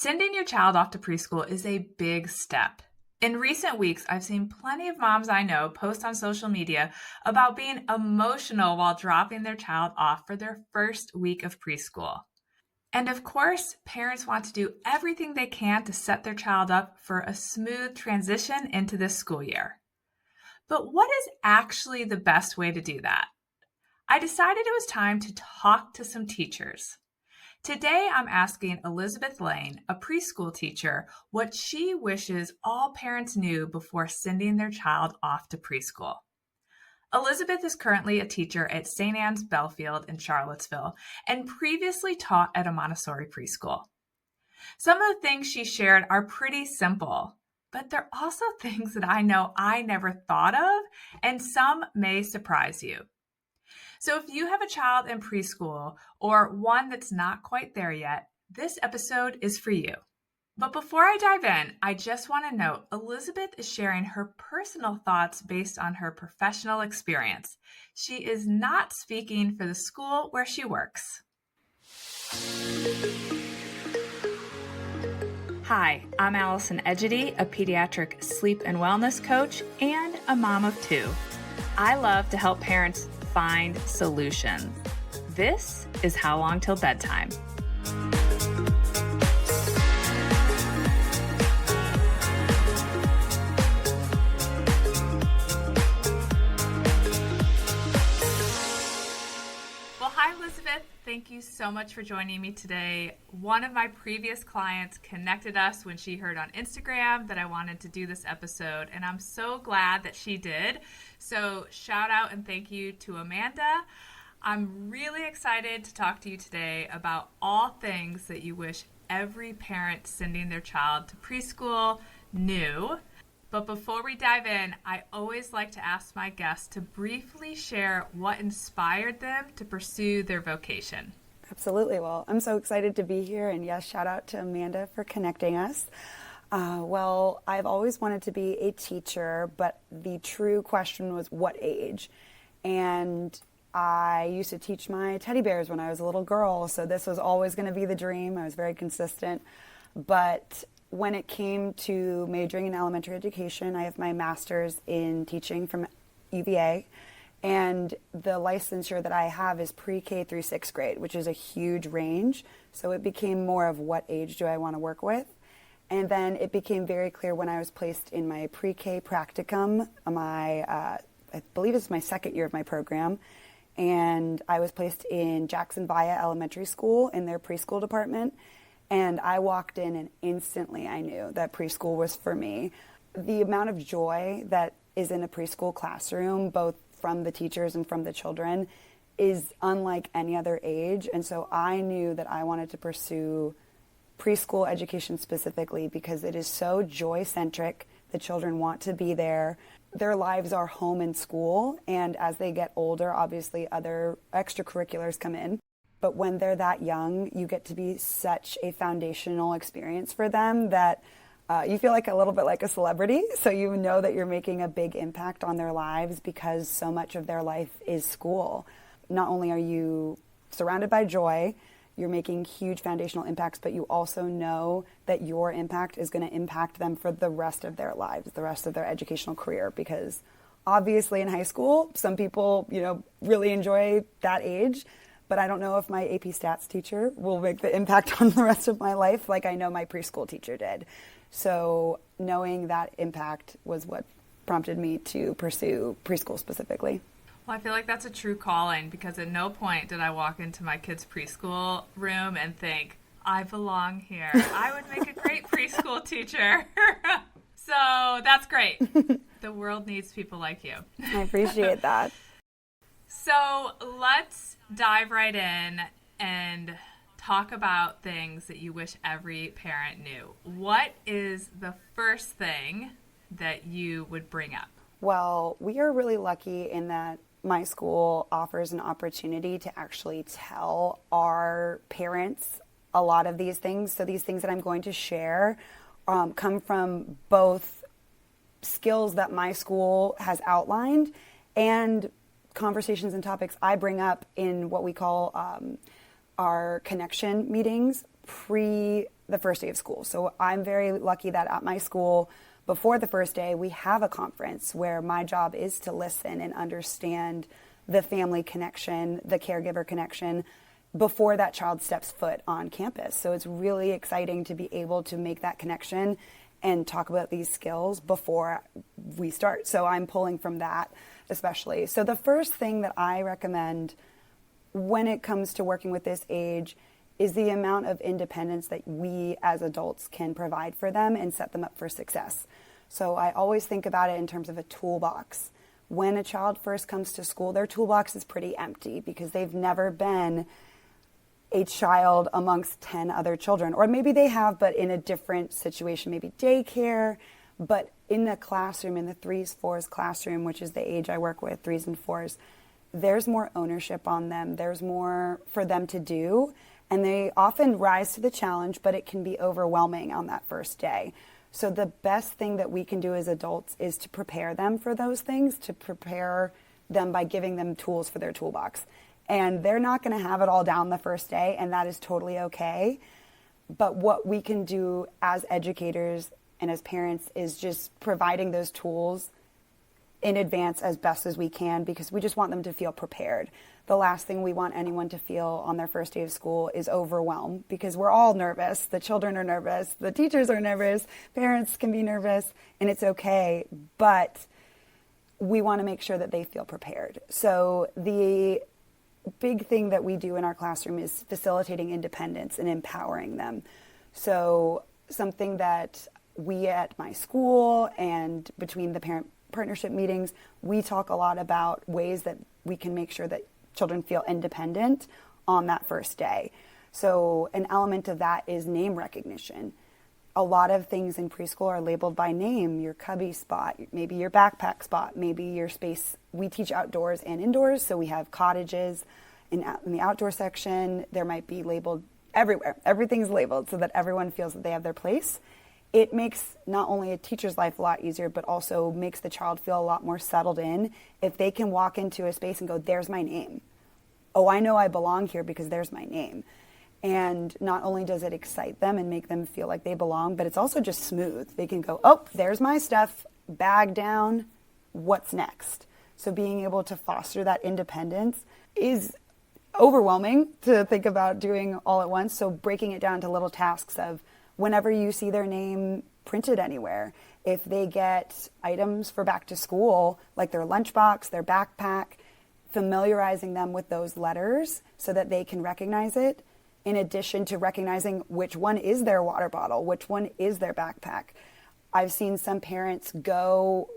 Sending your child off to preschool is a big step. In recent weeks, I've seen plenty of moms I know post on social media about being emotional while dropping their child off for their first week of preschool. And of course, parents want to do everything they can to set their child up for a smooth transition into this school year. But what is actually the best way to do that? I decided it was time to talk to some teachers. Today, I'm asking Elizabeth Lane, a preschool teacher, what she wishes all parents knew before sending their child off to preschool. Elizabeth is currently a teacher at St. Anne's Belfield in Charlottesville and previously taught at a Montessori preschool. Some of the things she shared are pretty simple, but they're also things that I know I never thought of, and some may surprise you. So if you have a child in preschool or one that's not quite there yet, this episode is for you. But before I dive in, I just want to note Elizabeth is sharing her personal thoughts based on her professional experience. She is not speaking for the school where she works. Hi, I'm Allison Egidi, a pediatric sleep and wellness coach and a mom of two. I love to help parents find solutions. This is How Long Till Bedtime. Well, hi, Elizabeth. Thank you so much for joining me today. One of my previous clients connected us when she heard on Instagram that I wanted to do this episode, and I'm so glad that she did. So shout out and thank you to Amanda. I'm really excited to talk to you today about all things that you wish every parent sending their child to preschool knew. But before we dive in, I always like to ask my guests to briefly share what inspired them to pursue their vocation. Absolutely. Well, I'm so excited to be here. And yes, shout out to Amanda for connecting us. Well, I've always wanted to be a teacher, but the true question was what age? And I used to teach my teddy bears when I was a little girl, so this was always going to be the dream. I was very consistent. But when it came to majoring in elementary education, I have my master's in teaching from UVA, and the licensure that I have is pre-K through 6th grade, which is a huge range. So it became more of what age do I want to work with? And then it became very clear when I was placed in my pre-K practicum, I believe it's my second year of my program, and I was placed in Jackson Via Elementary School in their preschool department. And I walked in and instantly I knew that preschool was for me. The amount of joy that is in a preschool classroom, both from the teachers and from the children, is unlike any other age. And so I knew that I wanted to pursue preschool education specifically because it is so joy-centric. The children want to be there. Their lives are home and school. And as they get older, obviously other extracurriculars come in. But when they're that young, you get to be such a foundational experience for them that you feel like a little bit like a celebrity. So you know that you're making a big impact on their lives because so much of their life is school. Not only are you surrounded by joy, you're making huge foundational impacts, but you also know that your impact is going to impact them for the rest of their lives, the rest of their educational career. Because obviously in high school, some people, really enjoy that age. But I don't know if my AP Stats teacher will make the impact on the rest of my life like I know my preschool teacher did. So knowing that impact was what prompted me to pursue preschool specifically. Well, I feel like that's a true calling because at no point did I walk into my kids' preschool room and think, I belong here. I would make a great preschool teacher. So that's great. The world needs people like you. I appreciate that. So let's dive right in and talk about things that you wish every parent knew. What is the first thing that you would bring up? Well, we are really lucky in that my school offers an opportunity to actually tell our parents a lot of these things. So these things that I'm going to share come from both skills that my school has outlined and conversations and topics I bring up in what we call our connection meetings pre the first day of school. So I'm very lucky that at my school, before the first day, we have a conference where my job is to listen and understand the family connection, the caregiver connection, before that child steps foot on campus. So it's really exciting to be able to make that connection and talk about these skills before we start. So I'm pulling from that especially. So the first thing that I recommend when it comes to working with this age is the amount of independence that we as adults can provide for them and set them up for success. So I always think about it in terms of a toolbox. When a child first comes to school, their toolbox is pretty empty because they've never been a child amongst 10 other children. Or maybe they have, but in a different situation, maybe daycare. But in the classroom, in the 3s, 4s classroom, which is the age I work with, 3s and 4s, there's more ownership on them. There's more for them to do. And they often rise to the challenge, but it can be overwhelming on that first day. So the best thing that we can do as adults is to prepare them for those things, to prepare them by giving them tools for their toolbox. And they're not going to have it all down the first day, and that is totally okay. But what we can do as educators and as parents is just providing those tools in advance as best as we can, because we just want them to feel prepared. The last thing we want anyone to feel on their first day of school is overwhelm, because we're all nervous. The children are nervous. The teachers are nervous. Parents can be nervous, and it's okay. But we want to make sure that they feel prepared. So the big thing that we do in our classroom is facilitating independence and empowering them. So something that we at my school and between the parent partnership meetings, we talk a lot about ways that we can make sure that children feel independent on that first day. So an element of that is name recognition. A lot of things in preschool are labeled by name, your cubby spot, maybe your backpack spot, maybe your space. We teach outdoors and indoors, so we have cottages in the outdoor section. There might be labeled everywhere. Everything's labeled so that everyone feels that they have their place. It makes not only a teacher's life a lot easier, but also makes the child feel a lot more settled in if they can walk into a space and go, there's my name. Oh, I know I belong here because there's my name. And not only does it excite them and make them feel like they belong, but it's also just smooth. They can go, oh, there's my stuff, bag down, what's next? So being able to foster that independence is overwhelming to think about doing all at once. So breaking it down to little tasks of whenever you see their name printed anywhere, if they get items for back to school, like their lunchbox, their backpack, familiarizing them with those letters so that they can recognize it, in addition to recognizing which one is their water bottle, which one is their backpack. I've seen some parents go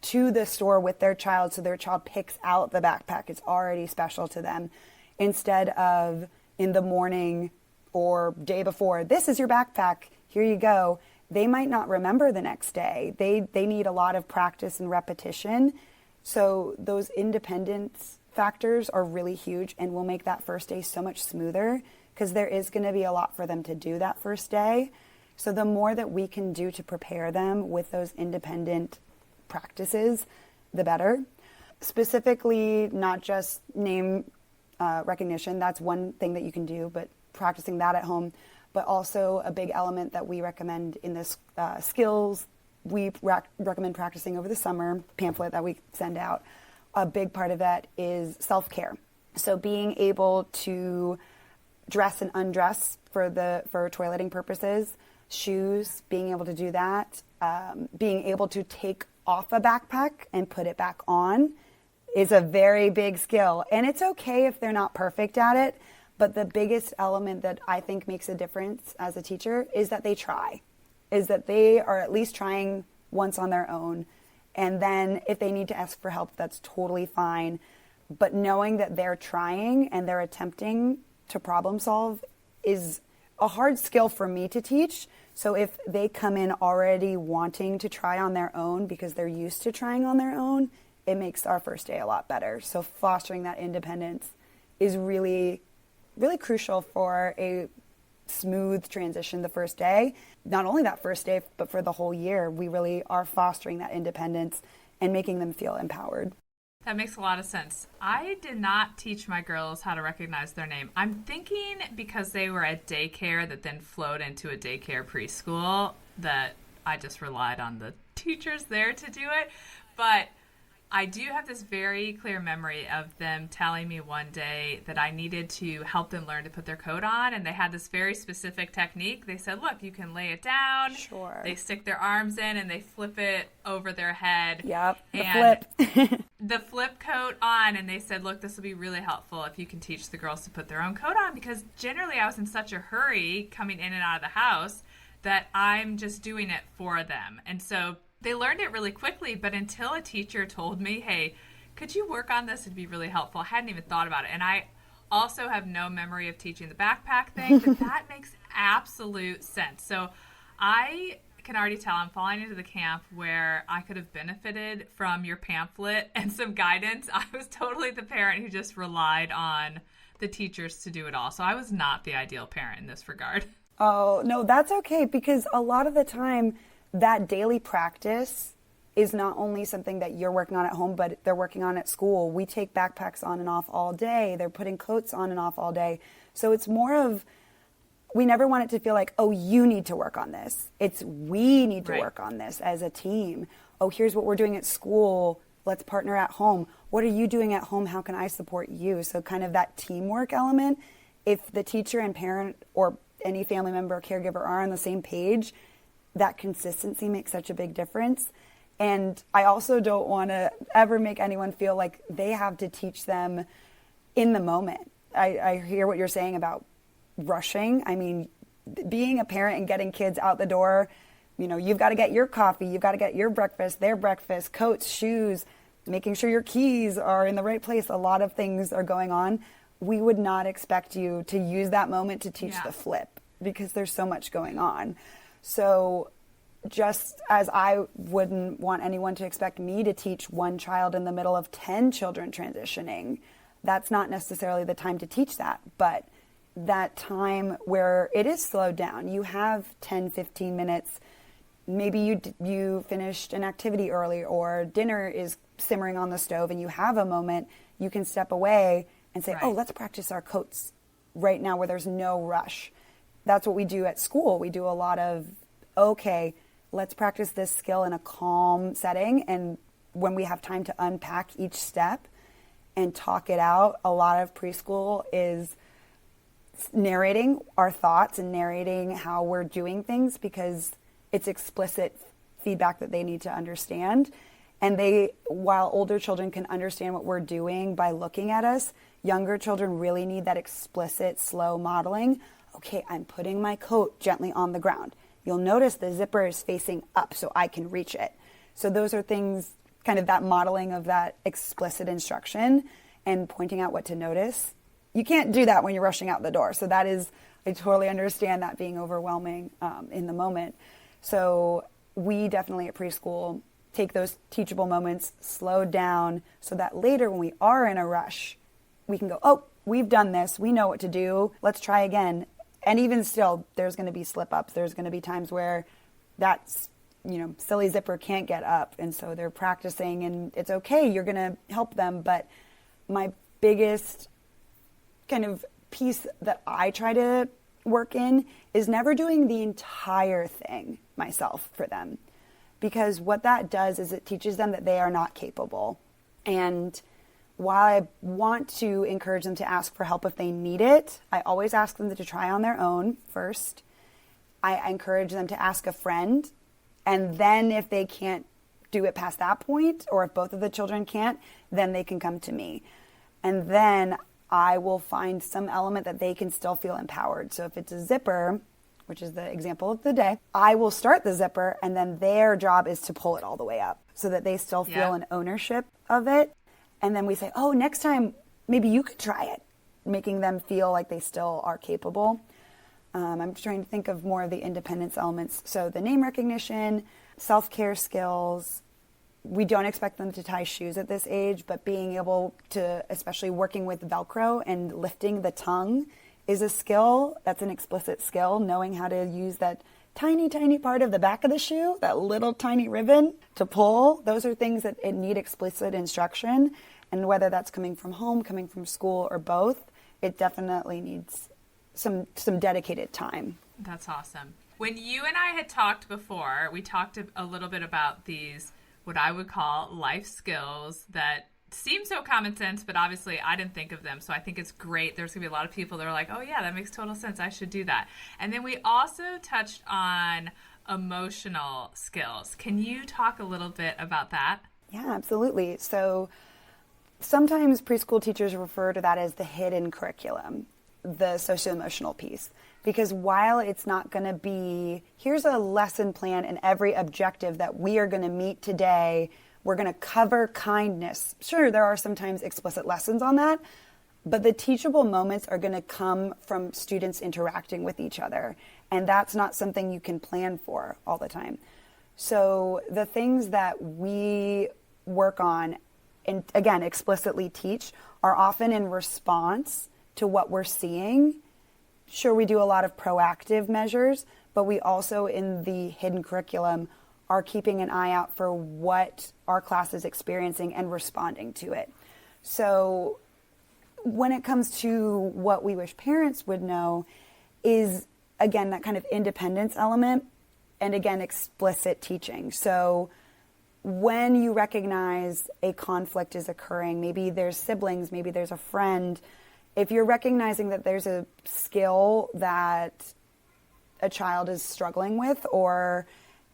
to the store with their child so their child picks out the backpack. It's already special to them, instead of in the morning or day before, this is your backpack, here you go. They might not remember the next day. They need a lot of practice and repetition. So those independence factors are really huge and will make that first day so much smoother, because there is going to be a lot for them to do that first day. So the more that we can do to prepare them with those independent practices, the better. Specifically, not just name recognition, that's one thing that you can do, but practicing that at home. But also a big element that we recommend in this skills, we recommend practicing over the summer pamphlet that we send out. A big part of that is self-care. So being able to dress and undress for toileting purposes, shoes, being able to do that, being able to take off a backpack and put it back on is a very big skill. And it's okay if they're not perfect at it, but the biggest element that I think makes a difference as a teacher is that they try, is that they are at least trying once on their own. And then if they need to ask for help, that's totally fine. But knowing that they're trying and they're attempting to problem solve is a hard skill for me to teach. So if they come in already wanting to try on their own because they're used to trying on their own, it makes our first day a lot better. So fostering that independence is really, really crucial for a smooth transition the first day. Not only that first day, but for the whole year, we really are fostering that independence and making them feel empowered. That makes a lot of sense. I did not teach my girls how to recognize their name. I'm thinking because they were at daycare that then flowed into a daycare preschool that I just relied on the teachers there to do it. But I do have this very clear memory of them telling me one day that I needed to help them learn to put their coat on. And they had this very specific technique. They said, look, you can lay it down. Sure. They stick their arms in and they flip it over their head. Yep, and flip. the flip coat on. And they said, look, this will be really helpful if you can teach the girls to put their own coat on. Because generally I was in such a hurry coming in and out of the house that I'm just doing it for them. And so they learned it really quickly, but until a teacher told me, hey, could you work on this? It'd be really helpful. I hadn't even thought about it. And I also have no memory of teaching the backpack thing, but that makes absolute sense. So I can already tell I'm falling into the camp where I could have benefited from your pamphlet and some guidance. I was totally the parent who just relied on the teachers to do it all. So I was not the ideal parent in this regard. Oh, no, that's okay, because a lot of the time that daily practice is not only something that you're working on at home, but they're working on at school. We take backpacks on and off all day. They're putting coats on and off all day. So it's more of, we never want it to feel like, oh, you need to work on this. It's we need to work on this as a team. Oh, here's what we're doing at school. Let's partner at home. What are you doing at home? How can I support you? So kind of that teamwork element. If the teacher and parent or any family member or caregiver are on the same page, that consistency makes such a big difference. And I also don't want to ever make anyone feel like they have to teach them in the moment. I hear what you're saying about rushing. I mean, being a parent and getting kids out the door, you know, you've got to get your coffee, you've got to get your breakfast, their breakfast, coats, shoes, making sure your keys are in the right place. A lot of things are going on. We would not expect you to use that moment to teach the flip because there's so much going on. So just as I wouldn't want anyone to expect me to teach one child in the middle of 10 children transitioning, that's not necessarily the time to teach that. But that time where it is slowed down, you have 10, 15 minutes, maybe you finished an activity early or dinner is simmering on the stove and you have a moment, you can step away and say, oh, let's practice our coats right now where there's no rush. That's what we do at school. We do a lot of, okay, let's practice this skill in a calm setting. And when we have time to unpack each step and talk it out, a lot of preschool is narrating our thoughts and narrating how we're doing things because it's explicit feedback that they need to understand. And while older children can understand what we're doing by looking at us, younger children really need that explicit, slow modeling. Okay, I'm putting my coat gently on the ground. You'll notice the zipper is facing up so I can reach it. So those are things, kind of that modeling of that explicit instruction and pointing out what to notice. You can't do that when you're rushing out the door. So that is, I totally understand that being overwhelming in the moment. So we definitely at preschool take those teachable moments, slow down so that later when we are in a rush, we can go, oh, we've done this. We know what to do. Let's try again. And even still, there's going to be slip ups. There's going to be times where that's, silly zipper can't get up. And so they're practicing and it's okay. You're going to help them. But my biggest kind of piece that I try to work in is never doing the entire thing myself for them. Because what that does is it teaches them that they are not capable. And while I want to encourage them to ask for help if they need it, I always ask them to try on their own first. I encourage them to ask a friend. And then if they can't do it past that point, or if both of the children can't, then they can come to me. And then I will find some element that they can still feel empowered. So if it's a zipper, which is the example of the day, I will start the zipper and then their job is to pull it all the way up so that they still feel an ownership of it. And then we say, oh, next time, maybe you could try it, making them feel like they still are capable. I'm trying to think of more of the independence elements. So the name recognition, self-care skills. We don't expect them to tie shoes at this age, but being able to, especially working with Velcro and lifting the tongue is a skill. That's an explicit skill, knowing how to use that tiny, tiny part of the back of the shoe, that little tiny ribbon to pull. Those are things that need explicit instruction. And whether that's coming from home, coming from school, or both, it definitely needs some dedicated time. That's awesome. When you and I had talked before, we talked a little bit about these, what I would call life skills that seem so common sense, but obviously I didn't think of them. So I think it's great. There's going to be a lot of people that are like, oh yeah, that makes total sense. I should do that. And then we also touched on emotional skills. Can you talk a little bit about that? Yeah, absolutely. So sometimes preschool teachers refer to that as the hidden curriculum, the socio-emotional piece. Because while it's not going to be, here's a lesson plan and every objective that we are going to meet today, we're going to cover kindness. Sure, there are sometimes explicit lessons on that, but the teachable moments are going to come from students interacting with each other. And that's not something you can plan for all the time. So the things that we work on and, again, explicitly teach are often in response to what we're seeing. Sure, we do a lot of proactive measures, but we also, in the hidden curriculum, are keeping an eye out for what our class is experiencing and responding to it. So when it comes to what we wish parents would know is, again, that kind of independence element and, again, explicit teaching. So when you recognize a conflict is occurring, maybe there's siblings, maybe there's a friend, if you're recognizing that there's a skill that a child is struggling with or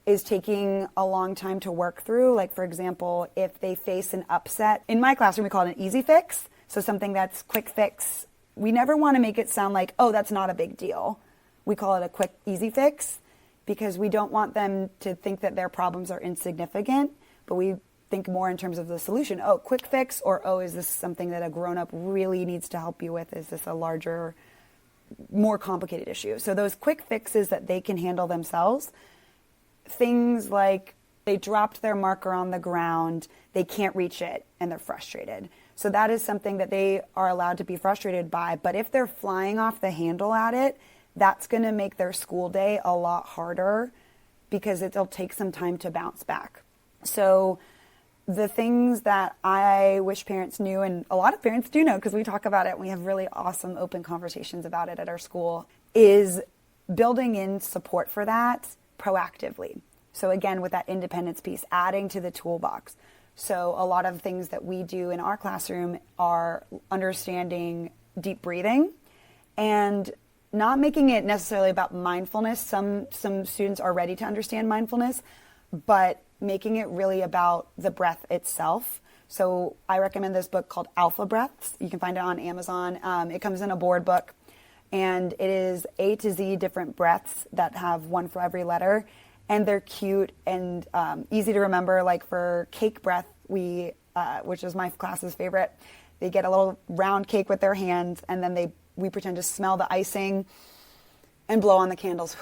is taking a long time to work through, like, for example, if they face an upset, in my classroom we call it an easy fix, so something that's quick fix. We never want to make it sound like, oh, that's not a big deal. We call it a quick, easy fix because we don't want them to think that their problems are insignificant, but we think more in terms of the solution. Oh, quick fix, or oh, is this something that a grown-up really needs to help you with? Is this a larger, more complicated issue? So those quick fixes that they can handle themselves, things like they dropped their marker on the ground, they can't reach it, and they're frustrated. So that is something that they are allowed to be frustrated by. But if they're flying off the handle at it, that's going to make their school day a lot harder because it'll take some time to bounce back. So the things that I wish parents knew, and a lot of parents do know because we talk about it and we have really awesome open conversations about it at our school, is building in support for that proactively. So again, with that independence piece, adding to the toolbox. So a lot of things that we do in our classroom are understanding deep breathing and not making it necessarily about mindfulness. Some students are ready to understand mindfulness, but making it really about the breath itself. So I recommend this book called Alpha Breaths. You can find it on Amazon. It comes in a board book, and it is A to Z different breaths that have one for every letter, and they're cute and easy to remember. Like for cake breath, which is my class's favorite, they get a little round cake with their hands, and then we pretend to smell the icing and blow on the candles.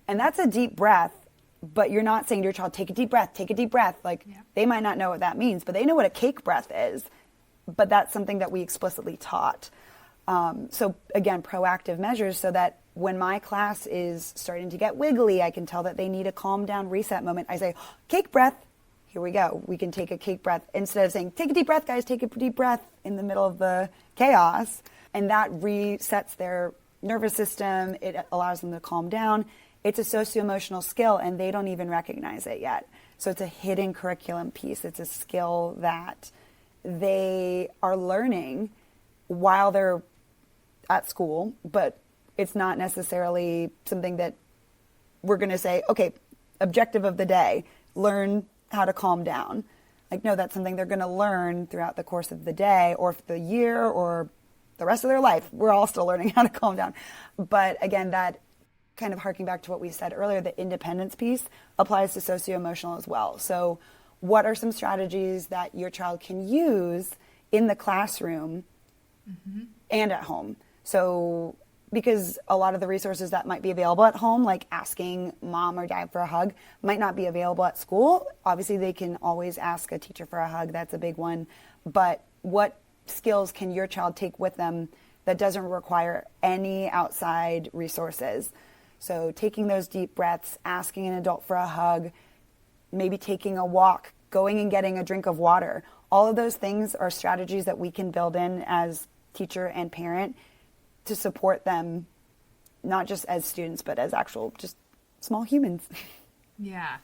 And that's a deep breath, but you're not saying to your child, take a deep breath, take a deep breath. Like, yeah. They might not know what that means, but they know what a cake breath is. But that's something that we explicitly taught. So again, proactive measures so that when my class is starting to get wiggly, I can tell that they need a calm down reset moment. I say, cake breath. Here we go. We can take a cake breath instead of saying, take a deep breath, guys, take a deep breath in the middle of the chaos. And that resets their nervous system. It allows them to calm down. It's a socio-emotional skill, and they don't even recognize it yet. So it's a hidden curriculum piece. It's a skill that they are learning while they're at school, but it's not necessarily something that we're going to say, okay, objective of the day, learn how to calm down. Like, no, that's something they're going to learn throughout the course of the day or the year or the rest of their life. We're all still learning how to calm down. But again, that kind of harking back to what we said earlier, the independence piece applies to socio-emotional as well. So what are some strategies that your child can use in the classroom and at home? So because a lot of the resources that might be available at home, like asking mom or dad for a hug, might not be available at school. Obviously, they can always ask a teacher for a hug. That's a big one. But what skills can your child take with them that doesn't require any outside resources? So taking those deep breaths, asking an adult for a hug, maybe taking a walk, going and getting a drink of water. All of those things are strategies that we can build in as teacher and parent to support them, not just as students, but as actual just small humans. Yeah.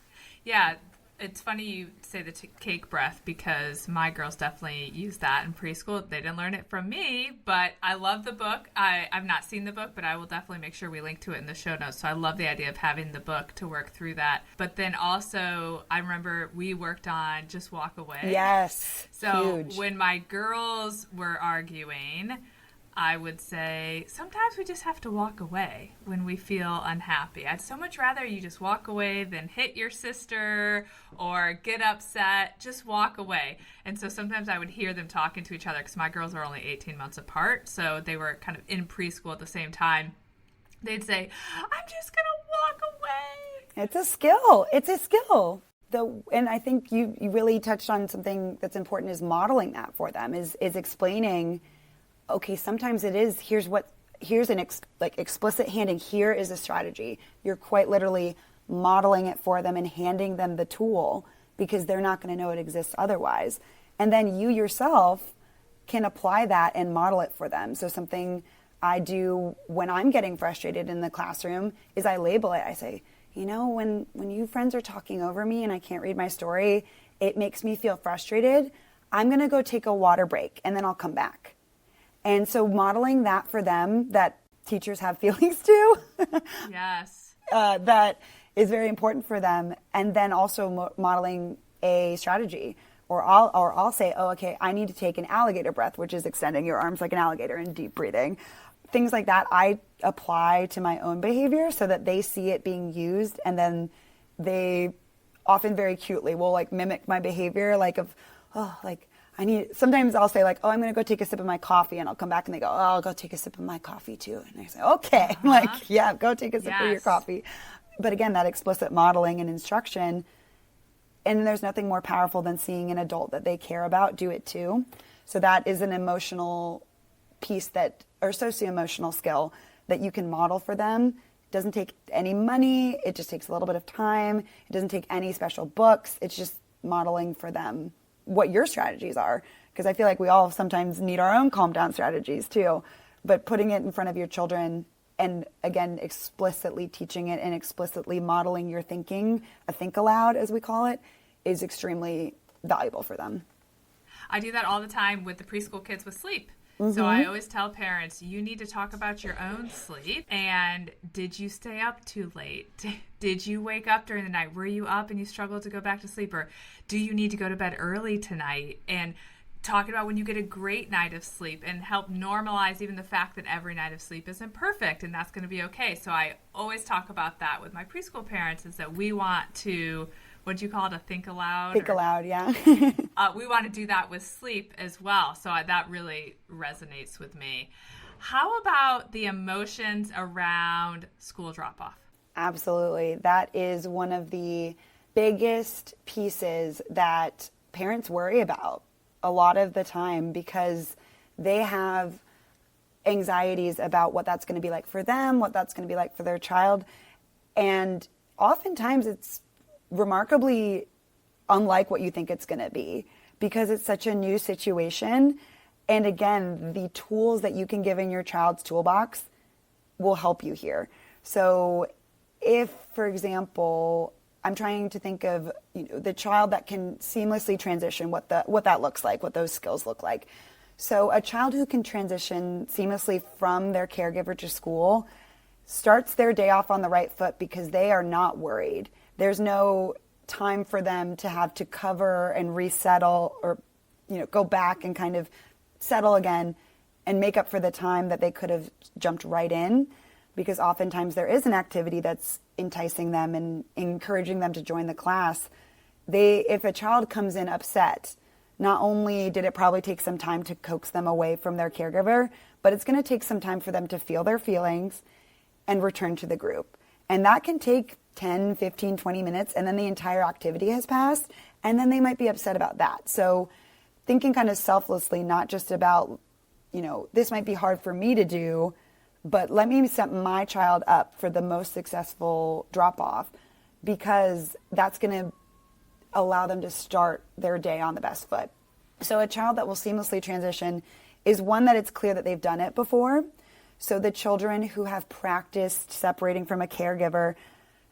Yeah. It's funny you say the cake breath because my girls definitely use that in preschool. They didn't learn it from me, but I love the book. I've not seen the book, but I will definitely make sure we link to it in the show notes. So I love the idea of having the book to work through that. But then also, I remember we worked on Just Walk Away. Yes. So huge. When my girls were arguing, I would say, sometimes we just have to walk away when we feel unhappy. I'd so much rather you just walk away than hit your sister or get upset. Just walk away. And so sometimes I would hear them talking to each other because my girls are only 18 months apart. So they were kind of in preschool at the same time. They'd say, I'm just going to walk away. It's a skill. It's a skill. And I think you really touched on something that's important is modeling that for them, is explaining, okay, sometimes it is, here's an explicit handing, here is a strategy. You're quite literally modeling it for them and handing them the tool because they're not going to know it exists otherwise. And then you yourself can apply that and model it for them. So something I do when I'm getting frustrated in the classroom is I label it. I say, when you friends are talking over me and I can't read my story, it makes me feel frustrated. I'm going to go take a water break and then I'll come back. And so modeling that for them, that teachers have feelings too. Yes. That is very important for them. And then also modeling a strategy. Or I'll say, oh, okay, I need to take an alligator breath, which is extending your arms like an alligator and deep breathing. Things like that I apply to my own behavior so that they see it being used. And then they often very cutely will mimic my behavior, sometimes I'll say I'm going to go take a sip of my coffee, and I'll come back and they go, oh, I'll go take a sip of my coffee too. And I say, okay, yeah, go take a sip of your coffee. But again, that explicit modeling and instruction, and there's nothing more powerful than seeing an adult that they care about do it too. So that is an emotional piece or socio-emotional skill that you can model for them. It doesn't take any money. It just takes a little bit of time. It doesn't take any special books. It's just modeling for them what your strategies are, because I feel like we all sometimes need our own calm down strategies too, but putting it in front of your children and again explicitly teaching it and explicitly modeling your thinking, a think aloud as we call it, is extremely valuable for them. I do that all the time with the preschool kids with sleep. Mm-hmm. So I always tell parents, you need to talk about your own sleep. And did you stay up too late? Did you wake up during the night? Were you up and you struggled to go back to sleep? Or do you need to go to bed early tonight? And talking about when you get a great night of sleep and help normalize even the fact that every night of sleep isn't perfect and that's going to be okay. So I always talk about that with my preschool parents, is that we want to, what do you call it, a think aloud? Think aloud, yeah. We want to do that with sleep as well. So that really resonates with me. How about the emotions around school drop-off? Absolutely. That is one of the biggest pieces that parents worry about a lot of the time, because they have anxieties about what that's going to be like for them, what that's going to be like for their child. And oftentimes it's remarkably unlike what you think it's going to be, because it's such a new situation. And again, the tools that you can give in your child's toolbox will help you here. So if, for example, I'm trying to think of the child that can seamlessly transition, what that looks like, what those skills look like. So a child who can transition seamlessly from their caregiver to school starts their day off on the right foot because they are not worried. There's no time for them to have to cover and resettle or go back and kind of settle again and make up for the time that they could have jumped right in, because oftentimes there is an activity that's enticing them and encouraging them to join the class. If a child comes in upset, not only did it probably take some time to coax them away from their caregiver, but it's going to take some time for them to feel their feelings and return to the group. And that can take 10, 15, 20 minutes, and then the entire activity has passed, and then they might be upset about that. So thinking kind of selflessly, not just about, this might be hard for me to do, but let me set my child up for the most successful drop-off, because that's going to allow them to start their day on the best foot. So a child that will seamlessly transition is one that it's clear that they've done it before. So the children who have practiced separating from a caregiver,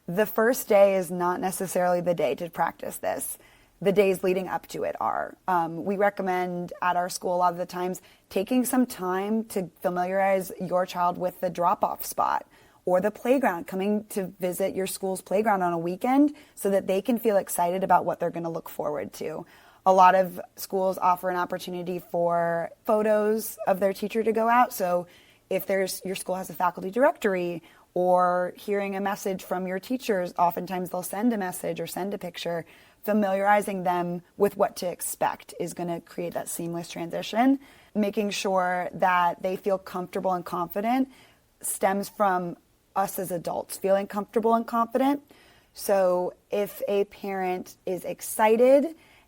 the first day is not necessarily the day to practice this. The days leading up to it are. We recommend at our school a lot of the times taking some time to familiarize your child with the drop-off spot or the playground, coming to visit your school's playground on a weekend so that they can feel excited about what they're going to look forward to. A lot of schools offer an opportunity for photos of their teacher to go out. So if your school has a faculty directory or hearing a message from your teachers, oftentimes they'll send a message or send a picture. Familiarizing them with what to expect is going to create that seamless transition. Making sure that they feel comfortable and confident stems from us as adults feeling comfortable and confident. So if a parent is excited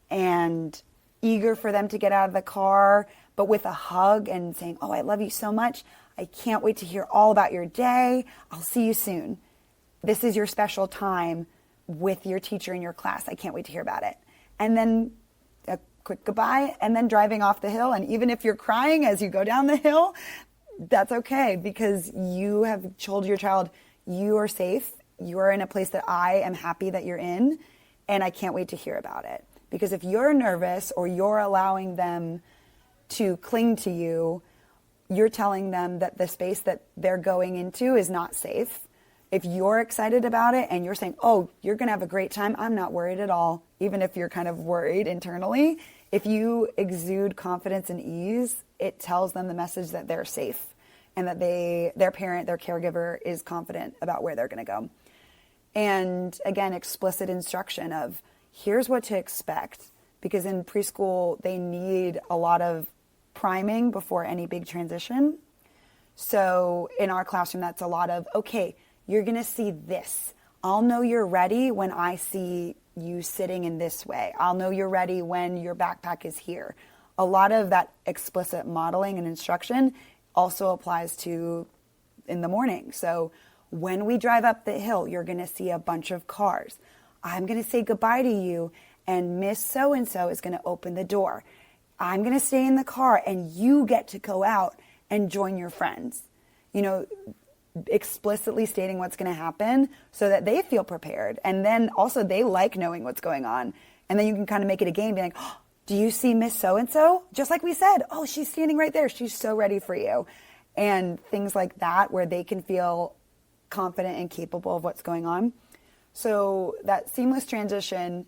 and eager for them to get out of the car, but with a hug and saying, "Oh, I love you so much. I can't wait to hear all about your day. I'll see you soon. This is your special time with your teacher in your class. I can't wait to hear about it." And then a quick goodbye and then driving off the hill. And even if you're crying as you go down the hill, that's okay, because you have told your child, you are safe. You are in a place that I am happy that you're in, and I can't wait to hear about it. Because if you're nervous or you're allowing them to cling to you, you're telling them that the space that they're going into is not safe. If you're excited about it and you're saying, "Oh, you're going to have a great time, I'm not worried at all," even if you're kind of worried internally, if you exude confidence and ease, it tells them the message that they're safe and that their parent, their caregiver is confident about where they're going to go. And again, explicit instruction of here's what to expect, because in preschool, they need a lot of priming before any big transition. So in our classroom, that's a lot of, okay, you're going to see this. I'll know you're ready when I see you sitting in this way. I'll know you're ready when your backpack is here. A lot of that explicit modeling and instruction also applies to in the morning. So when we drive up the hill, you're going to see a bunch of cars. I'm going to say goodbye to you, and Miss So-and-so is going to open the door. I'm going to stay in the car, and you get to go out and join your friends. You know, explicitly stating what's going to happen so that they feel prepared. And then also they like knowing what's going on. And then you can kind of make it a game, being like, "Oh, do you see Miss So-and-so?" Just like we said, "Oh, she's standing right there. She's so ready for you." And things like that where they can feel confident and capable of what's going on. So that seamless transition,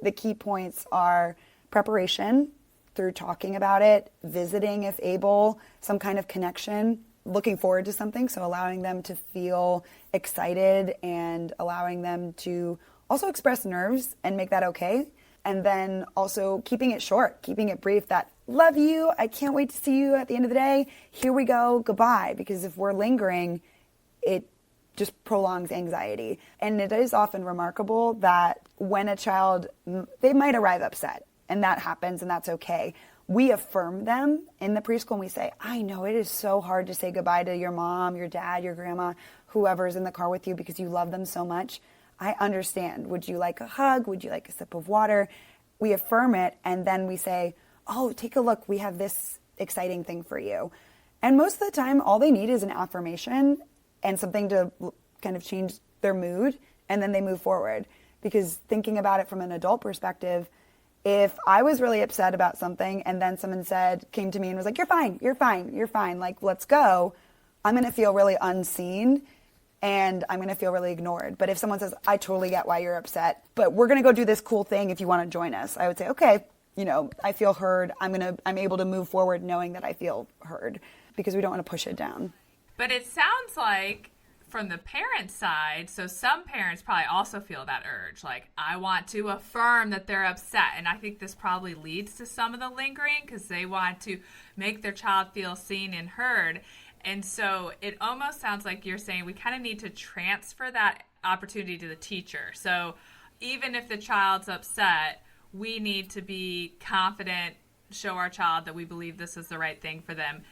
the key points are preparation through talking about it, visiting if able, some kind of connection, looking forward to something. So allowing them to feel excited and allowing them to also express nerves and make that okay. And then also keeping it short, keeping it brief, that "love you, I can't wait to see you at the end of the day, here we go, goodbye." Because if we're lingering, it just prolongs anxiety. And it is often remarkable that when a child, they might arrive upset, and that happens, and that's okay. We affirm them in the preschool, and we say, "I know it is so hard to say goodbye to your mom, your dad, your grandma, whoever's in the car with you because you love them so much. I understand. Would you like a hug? Would you like a sip of water?" We affirm it, and then we say, "Oh, take a look. We have this exciting thing for you." And most of the time, all they need is an affirmation and something to kind of change their mood, and then they move forward. Because thinking about it from an adult perspective, if I was really upset about something and then someone came to me and was like, "You're fine, you're fine, you're fine, like, let's go," I'm going to feel really unseen and I'm going to feel really ignored. But if someone says, "I totally get why you're upset, but we're going to go do this cool thing if you want to join us," I would say, "Okay, I feel heard. I'm able to move forward knowing that I feel heard," because we don't want to push it down. But it sounds like from the parent side, so some parents probably also feel that urge, like, I want to affirm that they're upset. And I think this probably leads to some of the lingering because they want to make their child feel seen and heard. And so it almost sounds like you're saying we kind of need to transfer that opportunity to the teacher. So even if the child's upset, we need to be confident, show our child that we believe this is the right thing for them,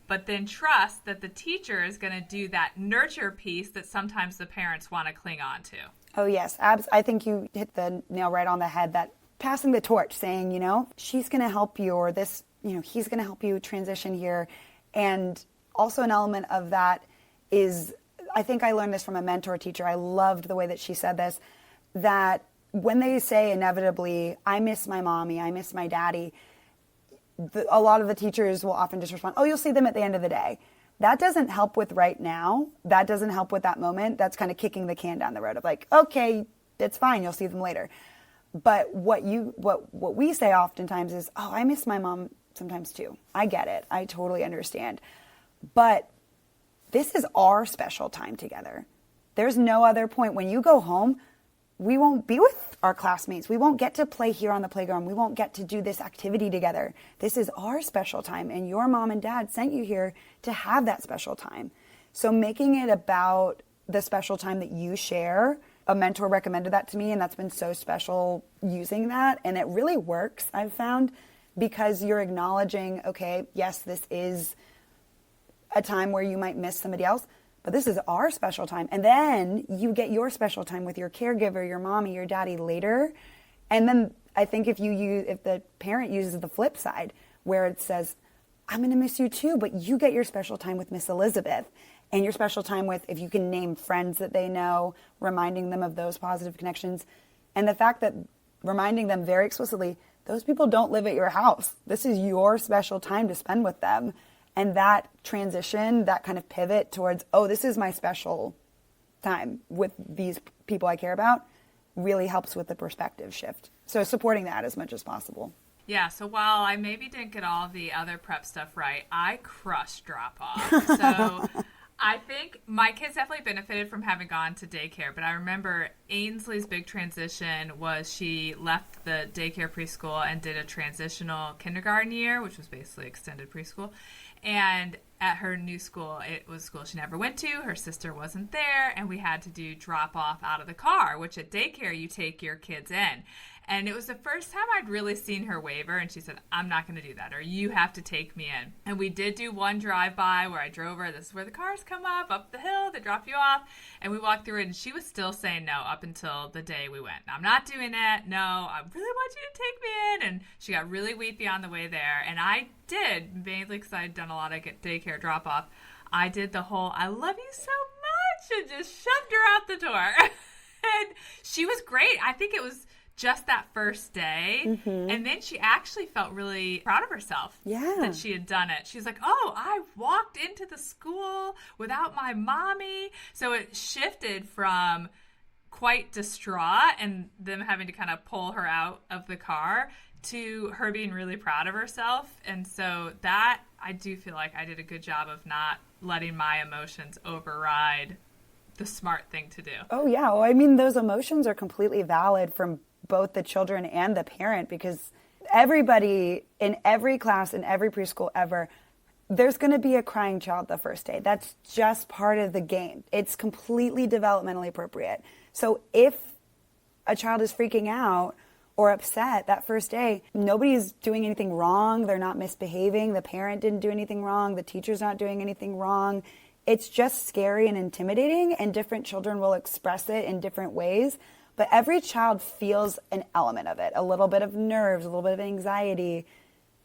but then trust that the teacher is going to do that nurture piece that sometimes the parents want to cling on to. Oh, yes. I think you hit the nail right on the head, that passing the torch, saying, she's going to help you, or this, he's going to help you transition here. And also an element of that is, I think I learned this from a mentor teacher. I loved the way that she said this, that when they say inevitably, I miss my mommy, I miss my daddy, a lot of the teachers will often just respond, oh, you'll see them at the end of the day. That doesn't help with right now. That doesn't help with that moment. That's kind of kicking the can down the road of like, okay, it's fine, you'll see them later. But what we say oftentimes is, oh, I miss my mom sometimes too. I get it. I totally understand. But this is our special time together. There's no other point. When you go home, we won't be with our classmates. We won't get to play here on the playground. We won't get to do this activity together. This is our special time, and your mom and dad sent you here to have that special time. So making it about the special time that you share, a mentor recommended that to me, and that's been so special using that. And it really works, I've found, because you're acknowledging, okay, yes, this is a time where you might miss somebody else, but this is our special time. And then you get your special time with your caregiver, your mommy, your daddy later. And then I think if the parent uses the flip side, where it says, I'm going to miss you too, but you get your special time with Miss Elizabeth, and your special time with, if you can name friends that they know, reminding them of those positive connections. And the fact that reminding them very explicitly, those people don't live at your house. This is your special time to spend with them. And that transition, that kind of pivot towards, oh, this is my special time with these people I care about, really helps with the perspective shift. So supporting that as much as possible. Yeah, so while I maybe didn't get all the other prep stuff right, I crushed drop-off. So I think my kids definitely benefited from having gone to daycare, but I remember Ainsley's big transition was she left the daycare preschool and did a transitional kindergarten year, which was basically extended preschool. And at her new school, it was a school she never went to. Her sister wasn't there, and we had to do drop-off out of the car, which at daycare you take your kids in. And it was the first time I'd really seen her waver, and she said, I'm not going to do that, or you have to take me in. And we did do one drive-by where I drove her. This is where the cars come up the hill, they drop you off. And we walked through it, and she was still saying no up until the day we went. I'm not doing it. No, I really want you to take me in. And she got really weepy on the way there. And I did, mainly because I had done a lot of daycare drop-off. I did the whole, I love you so much, and just shoved her out the door. And she was great. I think it was just that first day. Mm-hmm. And then she actually felt really proud of herself that she had done it. She's like, oh, I walked into the school without my mommy. So it shifted from quite distraught and them having to kind of pull her out of the car to her being really proud of herself. And so that, I do feel like I did a good job of not letting my emotions override the smart thing to do. Oh, yeah. Well, I mean, those emotions are completely valid from both the children and the parent, because everybody in every class, in every preschool ever, there's going to be a crying child the first day. That's just part of the game. It's completely developmentally appropriate. So if a child is freaking out or upset that first day, nobody's doing anything wrong. They're not misbehaving. The parent didn't do anything wrong. The teacher's not doing anything wrong. It's just scary and intimidating, and different children will express it in different ways. But every child feels an element of it, a little bit of nerves, a little bit of anxiety.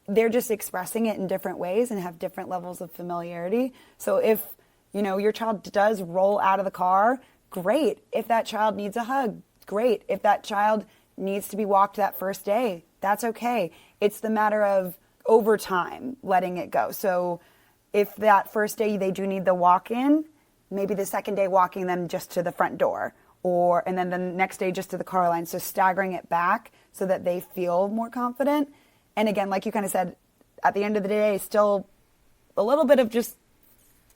They're just expressing it in different ways and have different levels of familiarity. So if, your child does roll out of the car, great. If that child needs a hug, great. If that child needs to be walked that first day, that's okay. It's the matter of over time letting it go. So if that first day they do need the walk-in, maybe the second day walking them just to the front door, and then the next day just to the car line. So staggering it back so that they feel more confident. And again, like you kind of said, at the end of the day, still a little bit of just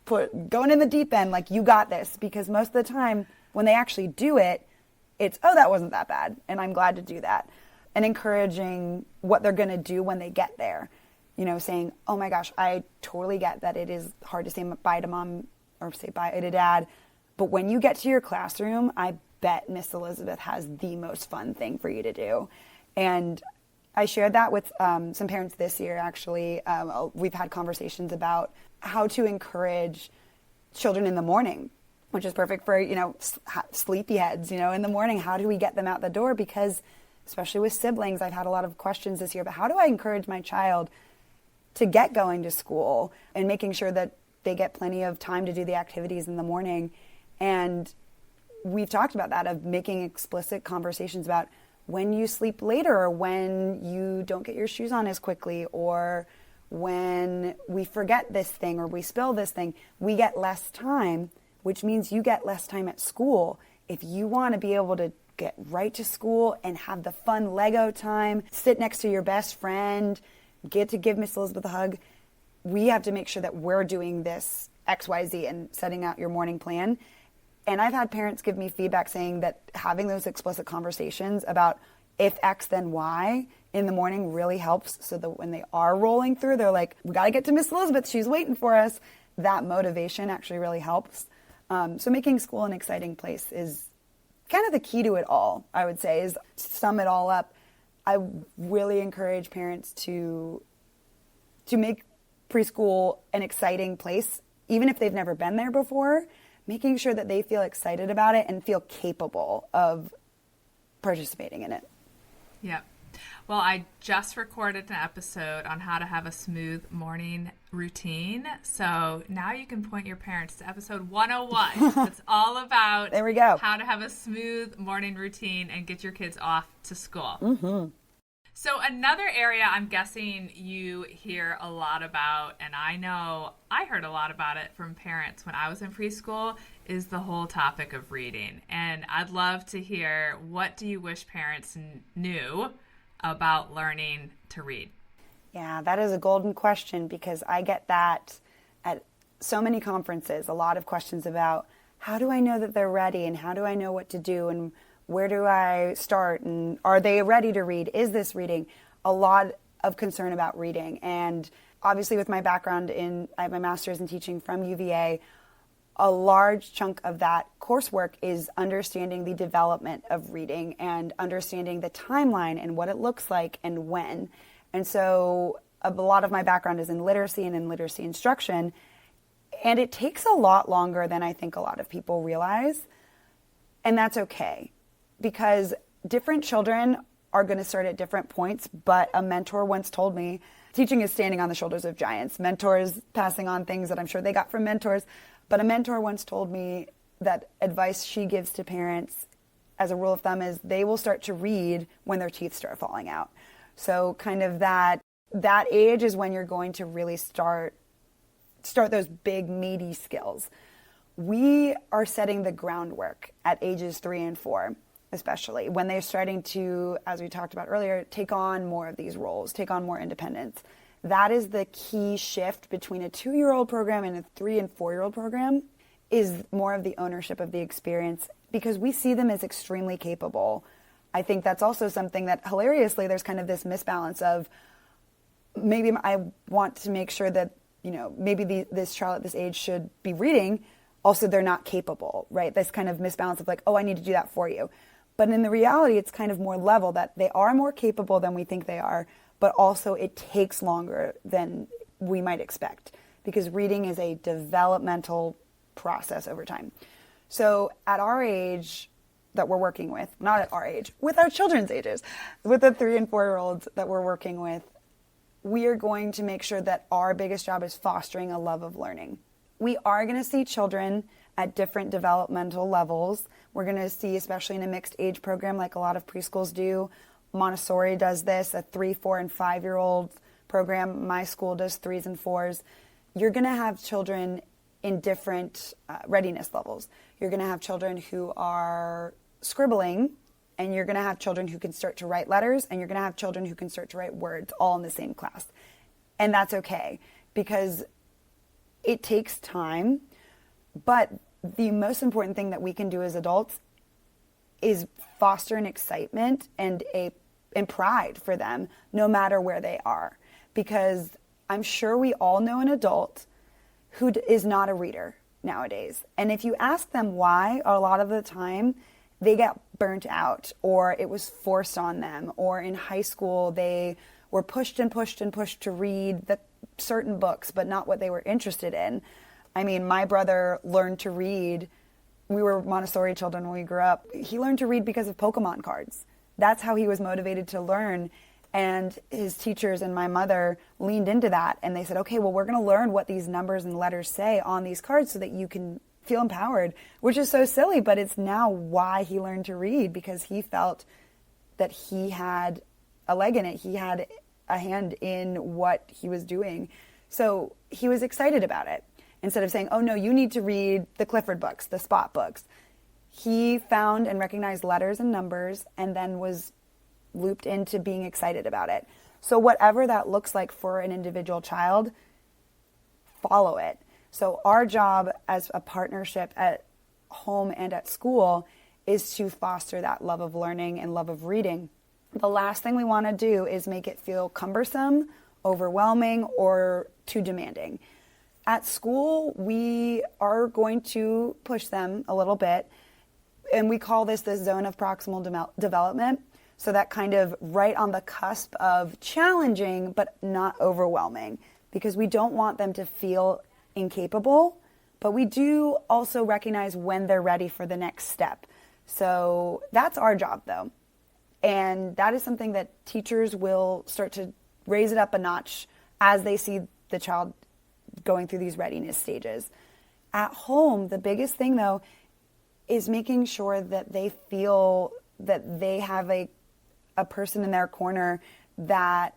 going in the deep end, like you got this, because most of the time when they actually do it, it's, oh, that wasn't that bad, and I'm glad to do that. And encouraging what they're going to do when they get there. Saying, oh my gosh, I totally get that it is hard to say bye to mom or say bye to dad. But when you get to your classroom, I bet Miss Elizabeth has the most fun thing for you to do. And I shared that with some parents this year, actually. We've had conversations about how to encourage children in the morning, which is perfect for, sleepyheads, in the morning. How do we get them out the door? Because especially with siblings. I've had a lot of questions this year about how do I encourage my child to get going to school and making sure that they get plenty of time to do the activities in the morning. And we've talked about that, of making explicit conversations about when you sleep later, or when you don't get your shoes on as quickly, or when we forget this thing or we spill this thing, we get less time, which means you get less time at school. If you want to be able to get right to school and have the fun Lego time, sit next to your best friend, get to give Miss Elizabeth a hug, we have to make sure that we're doing this XYZ and setting out your morning plan. And I've had parents give me feedback saying that having those explicit conversations about if X, then Y in the morning really helps, so that when they are rolling through, they're like, we got to get to Miss Elizabeth, she's waiting for us. That motivation actually really helps. So making school an exciting place is kind of the key to it all, I would say, is to sum it all up. I really encourage parents to make preschool an exciting place, even if they've never been there before, making sure that they feel excited about it and feel capable of participating in it. Yeah. Well, I just recorded an episode on how to have a smooth morning routine. So now you can point your parents to episode 101. It's all about there we go. How to have a smooth morning routine and get your kids off to school. Mm-hmm. So another area I'm guessing you hear a lot about, and I know I heard a lot about it from parents when I was in preschool, is the whole topic of reading. And I'd love to hear, what do you wish parents knew about learning to read? Yeah, that is a golden question, because I get that at so many conferences, a lot of questions about how do I know that they're ready, and how do I know what to do, and where do I start, and are they ready to read? Is this reading? A lot of concern about reading. And obviously with my background I have my master's in teaching from UVA, a large chunk of that coursework is understanding the development of reading and understanding the timeline and what it looks like and when. And so a lot of my background is in literacy and in literacy instruction. And it takes a lot longer than I think a lot of people realize. And that's okay, because different children are going to start at different points. But a mentor once told me, teaching is standing on the shoulders of giants. Mentors passing on things that I'm sure they got from mentors. But a mentor once told me that advice she gives to parents as a rule of thumb is they will start to read when their teeth start falling out. So kind of that age is when you're going to really start those big meaty skills. We are setting the groundwork at ages 3 and 4, especially when they're starting to, as we talked about earlier, take on more of these roles, take on more independence. That is the key shift between a 2-year-old program and a 3 and 4-year-old program, is more of the ownership of the experience, because we see them as extremely capable. I think that's also something that, hilariously, there's kind of this misbalance of, maybe I want to make sure that, maybe this child at this age should be reading, also they're not capable, right? This kind of misbalance of like, oh, I need to do that for you. But in the reality, it's kind of more level, that they are more capable than we think they are, but also it takes longer than we might expect, because reading is a developmental process over time. So at our age that we're working with, not at our age, with our children's ages, with the 3 and 4-year-olds that we're working with, we are going to make sure that our biggest job is fostering a love of learning. We are going to see children at different developmental levels. We're going to see, especially in a mixed age program like a lot of preschools do, Montessori does this, a 3, 4, and 5-year-old program. My school does 3s and 4s. You're going to have children in different readiness levels. You're going to have children who are scribbling, and you're going to have children who can start to write letters, and you're going to have children who can start to write words, all in the same class. And that's okay, because it takes time. But the most important thing that we can do as adults is foster an excitement and pride for them, no matter where they are. Because I'm sure we all know an adult who is not a reader nowadays. And if you ask them why, a lot of the time they get burnt out, or it was forced on them, or in high school they were pushed and pushed and pushed to read certain books, but not what they were interested in. I mean, my brother learned to read. We were Montessori children when we grew up. He learned to read because of Pokemon cards. that's how he was motivated to learn. And his teachers and my mother leaned into that, and they said, okay, well, we're going to learn what these numbers and letters say on these cards so that you can feel empowered, which is so silly, but it's now why he learned to read, because he felt that he had a leg in it. He had a hand in what he was doing. So he was excited about it. Instead of saying, oh no, you need to read the Clifford books, the Spot books. He found and recognized letters and numbers and then was looped into being excited about it. So whatever that looks like for an individual child, follow it. So our job as a partnership at home and at school is to foster that love of learning and love of reading. The last thing we want to do is make it feel cumbersome, overwhelming, or too demanding. At school, we are going to push them a little bit, and we call this the zone of proximal development. So that kind of right on the cusp of challenging but not overwhelming, because we don't want them to feel incapable, but we do also recognize when they're ready for the next step. So that's our job, though. And that is something that teachers will start to raise it up a notch as they see the child going through these readiness stages. At home, the biggest thing, though, is making sure that they feel that they have a person in their corner that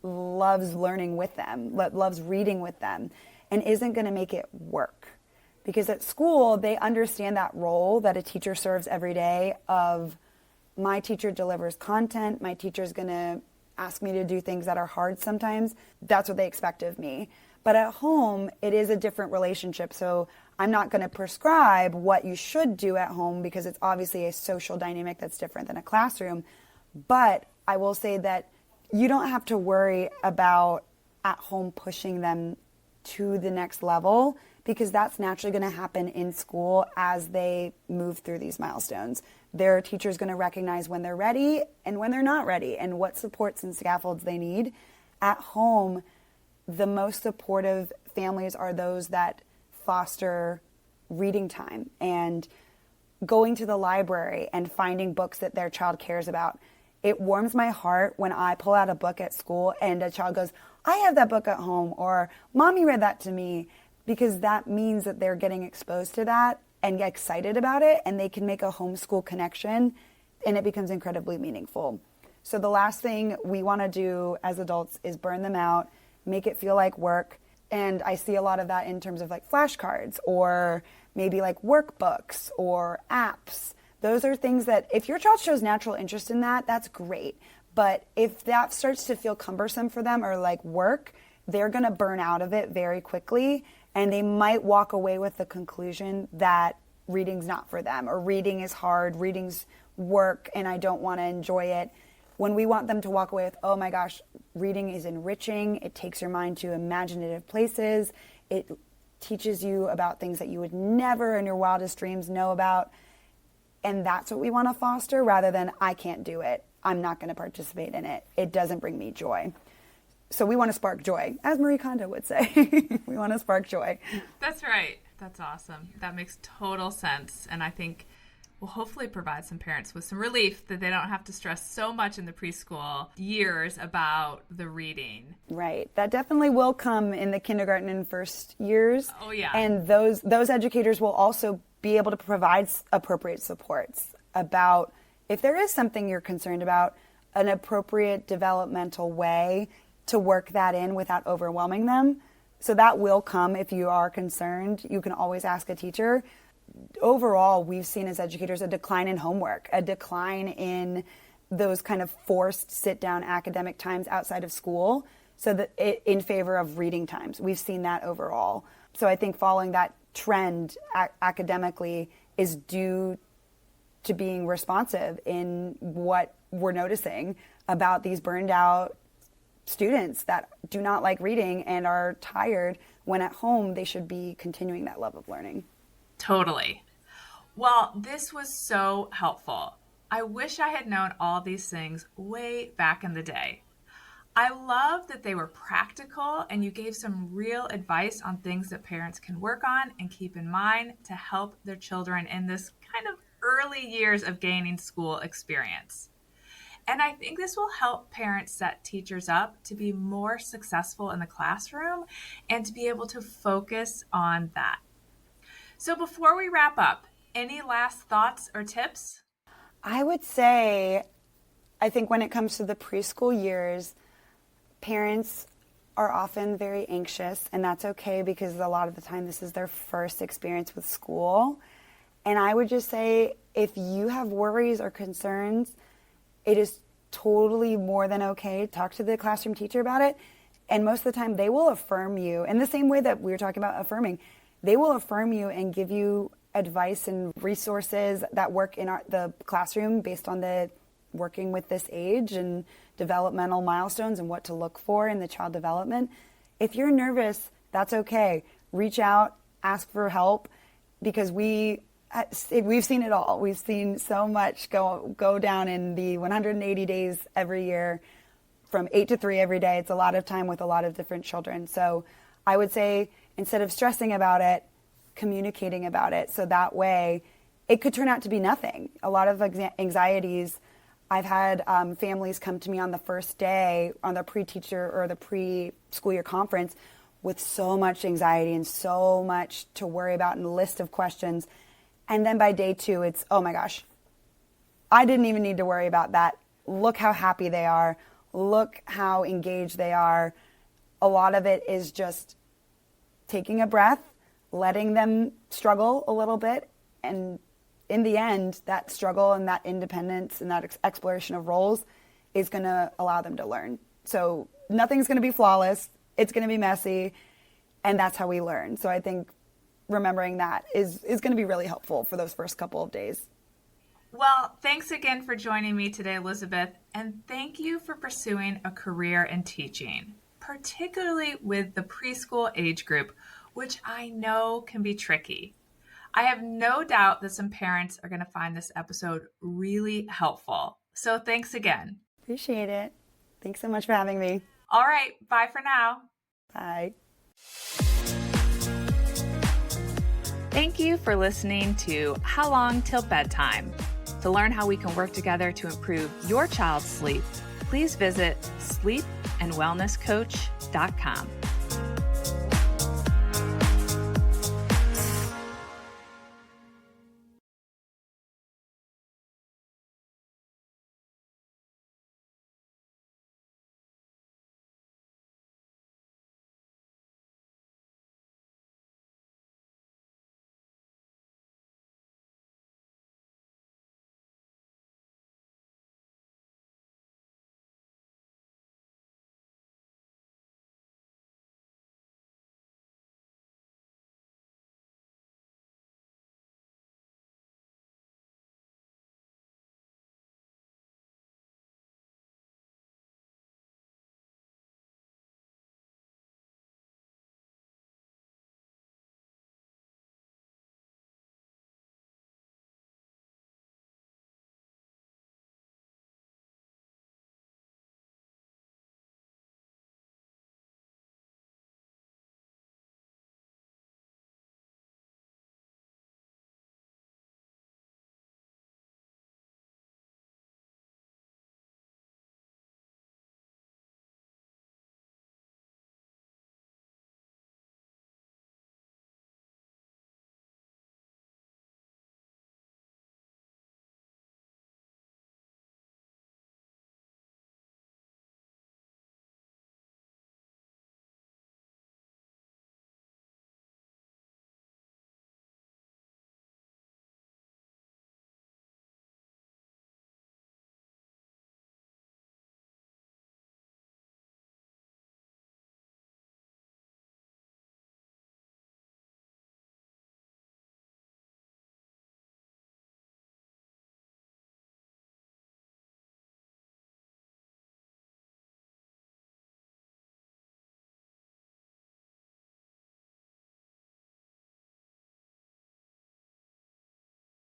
loves learning with them, loves reading with them, and isn't going to make it work. Because at school, they understand that role that a teacher serves every day of, my teacher delivers content, my teacher's going to ask me to do things that are hard sometimes. That's what they expect of me. But at home, it is a different relationship. So I'm not going to prescribe what you should do at home, because it's obviously a social dynamic that's different than a classroom. But I will say that you don't have to worry about at home pushing them to the next level, because that's naturally going to happen in school as they move through these milestones. Their teacher's going to recognize when they're ready and when they're not ready, and what supports and scaffolds they need. At home, the most supportive families are those that foster reading time and going to the library and finding books that their child cares about. It warms my heart when I pull out a book at school and a child goes, I have that book at home, or Mommy read that to me, because that means that they're getting exposed to that and get excited about it, and they can make a homeschool connection, and it becomes incredibly meaningful. So the last thing we want to do as adults is burn them out, make it feel like work. And I see a lot of that in terms of like flashcards, or maybe like workbooks or apps. Those are things that if your child shows natural interest in that, that's great. But if that starts to feel cumbersome for them or like work, they're going to burn out of it very quickly. And they might walk away with the conclusion that reading's not for them, or reading is hard, reading's work, and I don't want to enjoy it. When we want them to walk away with, oh my gosh, reading is enriching, it takes your mind to imaginative places, it teaches you about things that you would never in your wildest dreams know about. And that's what we want to foster, rather than, I can't do it, I'm not going to participate in it, it doesn't bring me joy. So we want to spark joy, as Marie Kondo would say. We want to spark joy. That's right. That's awesome. That makes total sense. And I think will hopefully provide some parents with some relief that they don't have to stress so much in the preschool years about the reading. Right. That definitely will come in the kindergarten and first years. Oh, yeah. And those educators will also be able to provide appropriate supports about, if there is something you're concerned about, an appropriate developmental way to work that in without overwhelming them. So that will come if you are concerned. You can always ask a teacher. Overall, we've seen as educators a decline in homework, a decline in those kind of forced sit-down academic times outside of school, so that in favor of reading times. We've seen that overall. So I think following that trend academically is due to being responsive in what we're noticing about these burned out students that do not like reading and are tired, when at home they should be continuing that love of learning. Totally. Well, this was so helpful. I wish I had known all these things way back in the day. I love that they were practical and you gave some real advice on things that parents can work on and keep in mind to help their children in this kind of early years of gaining school experience. And I think this will help parents set teachers up to be more successful in the classroom and to be able to focus on that. So before we wrap up, any last thoughts or tips? I would say, I think when it comes to the preschool years, parents are often very anxious, and that's okay because a lot of the time this is their first experience with school. And I would just say, if you have worries or concerns, it is totally more than okay. Talk to the classroom teacher about it. And most of the time they will affirm you in the same way that we were talking about affirming. They will affirm you and give you advice and resources that work in the classroom based on the working with this age and developmental milestones and what to look for in the child development. If you're nervous, that's okay. Reach out, ask for help, because we've seen it all. We've seen so much go down in the 180 days every year from 8 to 3 every day. It's a lot of time with a lot of different children. So I would say, instead of stressing about it, communicating about it. So that way it could turn out to be nothing. A lot of anxieties. I've had families come to me on the first day on the pre-teacher or the pre-school year conference with so much anxiety and so much to worry about and a list of questions. And then by day 2, it's, oh my gosh, I didn't even need to worry about that. Look how happy they are. Look how engaged they are. A lot of it is just taking a breath, letting them struggle a little bit. And in the end, that struggle and that independence and that exploration of roles is going to allow them to learn. So nothing's going to be flawless. It's going to be messy. And that's how we learn. So I think remembering that is going to be really helpful for those first couple of days. Well, thanks again for joining me today, Elizabeth, and thank you for pursuing a career in teaching, particularly with the preschool age group, which I know can be tricky. I have no doubt that some parents are going to find this episode really helpful. So thanks again. Appreciate it. Thanks so much for having me. All right, bye for now. Bye. Thank you for listening to How Long Till Bedtime. To learn how we can work together to improve your child's sleep, please visit sleepandwellnesscoach.com.